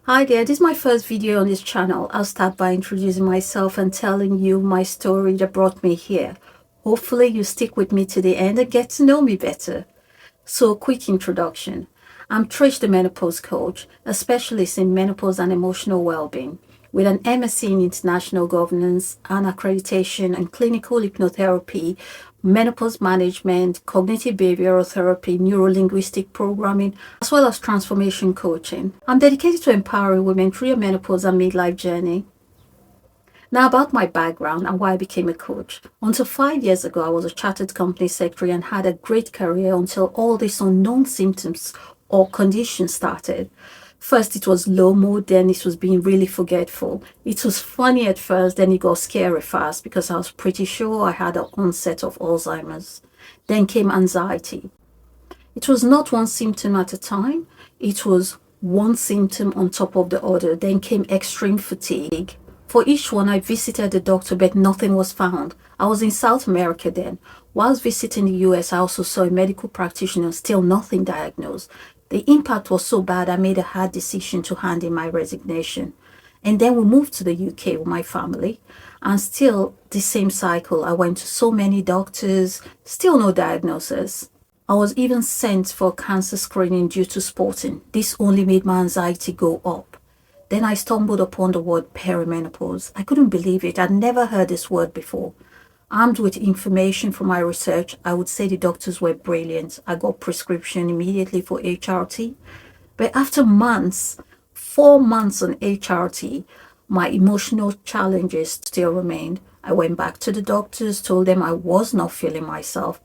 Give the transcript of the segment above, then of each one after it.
Hi there, this is my first video on this channel. I'll start by introducing myself and telling you my story that brought me here. Hopefully you stick with me to the end and get to know me better. So, quick introduction. I'm Trish, the menopause coach, a specialist in menopause and emotional well-being, with an MSc in international governance and accreditation and clinical hypnotherapy, menopause management, cognitive behavioral therapy, neurolinguistic programming, as well as transformation coaching. I'm dedicated to empowering women through their menopause and midlife journey. Now, about my background and why I became a coach. Until 5 years ago, I was a chartered company secretary and had a great career until all these unknown symptoms or conditions started. First, it was low mood, then it was being really forgetful. It was funny at first, then it got scary fast because I was pretty sure I had an onset of Alzheimer's. Then came anxiety. It was not one symptom at a time, it was one symptom on top of the other. Then came extreme fatigue. For each one, I visited the doctor, but nothing was found. I was in South America then. Whilst visiting the US, I also saw a medical practitioner, still nothing diagnosed. The impact was so bad, I made a hard decision to hand in my resignation. And then we moved to the UK with my family, and still the same cycle. I went to so many doctors, still no diagnosis. I was even sent for cancer screening due to sporting. This only made my anxiety go up. Then I stumbled upon the word perimenopause. I couldn't believe it. I'd never heard this word before. Armed with information from my research, I would say the doctors were brilliant. I got prescription immediately for HRT. But after months, 4 months on HRT, my emotional challenges still remained. I went back to the doctors, told them I was not feeling myself,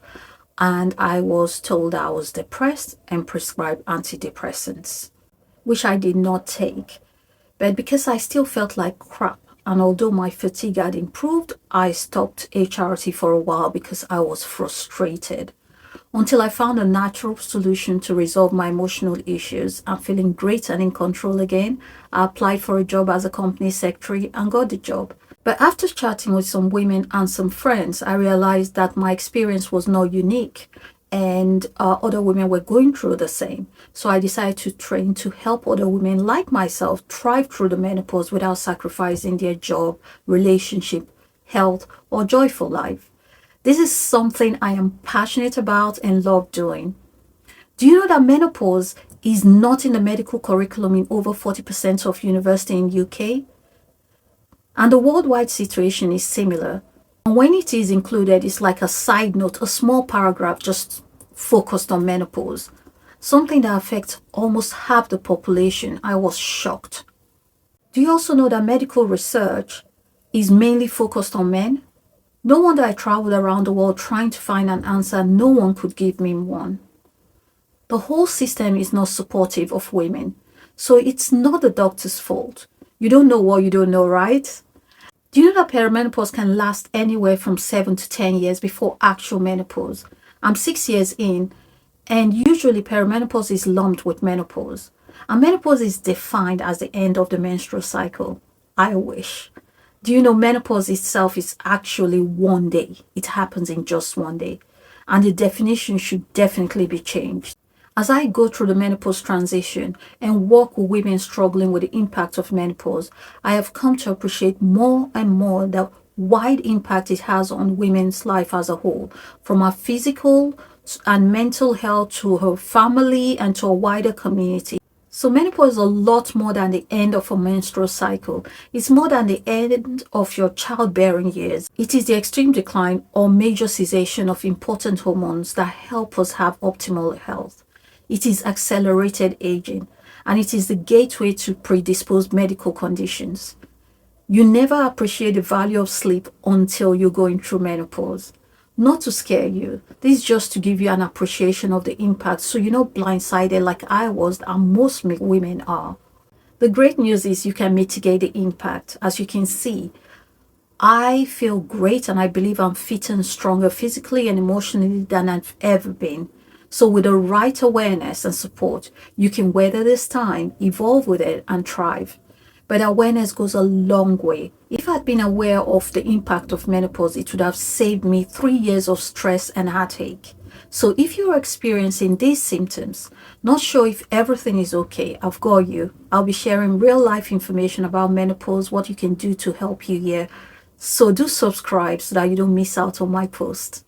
and I was told I was depressed and prescribed antidepressants, which I did not take. But because I still felt like crap, and although my fatigue had improved, I stopped HRT for a while because I was frustrated. Until I found a natural solution to resolve my emotional issues. I'm feeling great and in control again. I applied for a job as a company secretary and got the job. But after chatting with some women and some friends, I realized that my experience was not unique and other women were going through the same. So I decided to train to help other women like myself thrive through the menopause without sacrificing their job, relationship, health, or joyful life. This is something I am passionate about and love doing. Do you know that menopause is not in the medical curriculum in over 40% of university in UK? And the worldwide situation is similar. And when it is included, it's like a side note, a small paragraph just focused on menopause. Something that affects almost half the population. I was shocked. Do you also know that medical research is mainly focused on men? No wonder I traveled around the world trying to find an answer. No one could give me one. The whole system is not supportive of women. So it's not the doctor's fault. You don't know what you don't know, right? Do you know that perimenopause can last anywhere from 7 to 10 years before actual menopause? I'm 6 years in, and usually perimenopause is lumped with menopause. And menopause is defined as the end of the menstrual cycle. I wish. Do you know menopause itself is actually one day? It happens in just one day. And the definition should definitely be changed. As I go through the menopause transition and work with women struggling with the impact of menopause, I have come to appreciate more and more the wide impact it has on women's life as a whole, from her physical and mental health to her family and to a wider community. So menopause is a lot more than the end of a menstrual cycle. It's more than the end of your childbearing years. It is the extreme decline or major cessation of important hormones that help us have optimal health. It is accelerated aging, and it is the gateway to predisposed medical conditions. You never appreciate the value of sleep until you're going through menopause. Not to scare you, this is just to give you an appreciation of the impact so you're not blindsided like I was and most women are. The great news is you can mitigate the impact. As you can see, I feel great and I believe I'm fitter and stronger physically and emotionally than I've ever been. So with the right awareness and support, you can weather this time, evolve with it, and thrive. But awareness goes a long way. If I'd been aware of the impact of menopause, it would have saved me 3 years of stress and heartache. So if you're experiencing these symptoms, not sure if everything is okay, I've got you. I'll be sharing real life information about menopause, what you can do to help you here. So do subscribe so that you don't miss out on my post.